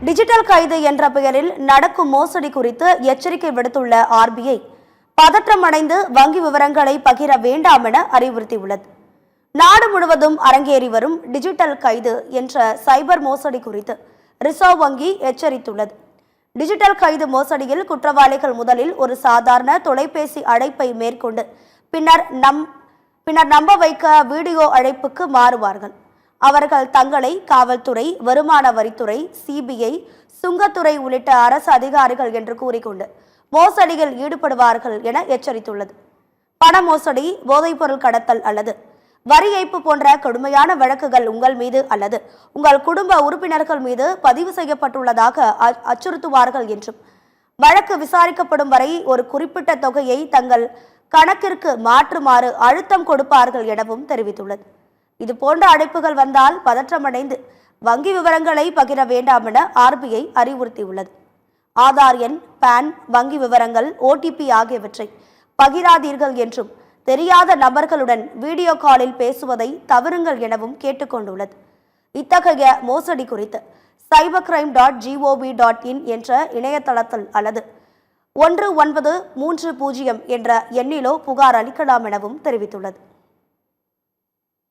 Digital கைது என்ற பெயரில் நடக்கும் மோசடி குறித்து எச்சரிக்கை விடுத்துள்ள RBI பதற்றமடைந்து வங்கி விவரங்களை பகிர வேண்டாம் என அறிவுறுத்தியுள்ளது. நாடு முழுவதும் அரங்கேறி வரும் டிஜிட்டல் கைது என்ற சைபர் மோசடி குறித்து ரிசர்வ் வங்கி எச்சரித்துள்ளது. டிஜிட்டல் கைது மோசடியில் குற்றவாளிகள் முதலில் ஒரு சாதாரண தொலைபேசி அழைப்பை மேற்கொண்டு பின்னர் நம்ப வைக்க வீடியோ அழைப்புக்கு மாறுவார்கள். அவர்கள் தங்களை காவல்துறை, வருமான வரித்துறை, CBI, சுங்கத்துறை உள்ளிட்ட அரசு அதிகாரிகள் என்று கூறிக்கொண்டு மோசடியில் ஈடுபடுவார்கள் என எச்சரித்துள்ளது. பண மோசடி, போதைப்பொருள் கடத்தல் அல்லது வரி ஏய்ப்பு போன்ற கடுமையான வழக்குகள் உங்கள் மீது அல்லது உங்கள் குடும்ப உறுப்பினர்கள் மீது பதிவு செய்யப்பட்டுள்ளதாக அச்சுறுத்துவார்கள் என்றும், வழக்கு விசாரிக்கப்படும் வரை ஒரு குறிப்பிட்ட தொகையை தங்கள் கணக்கிற்கு மாற்றுமாறு அழுத்தம் கொடுப்பார்கள் எனவும் தெரிவித்துள்ளது. இதுபோன்ற அழைப்புகள் வந்தால் பதற்றமடைந்து வங்கி விவரங்களை பகிர வேண்டாம் என RBI அறிவுறுத்தியுள்ளது. ஆதார் எண், PAN, வங்கி விவரங்கள், OTP ஆகியவற்றை பகிராதீர்கள் என்றும், தெரியாத நபர்களுடன் வீடியோ காலில் பேசுவதை தவிருங்கள் எனவும் கேட்டுக்கொண்டுள்ளது. இத்தகைய மோசடி குறித்து cybercrime.gov.in என்ற இணையதளத்தில் அல்லது 1930 என்ற எண்ணிலோ புகார் அளிக்கலாம் எனவும் தெரிவித்துள்ளது.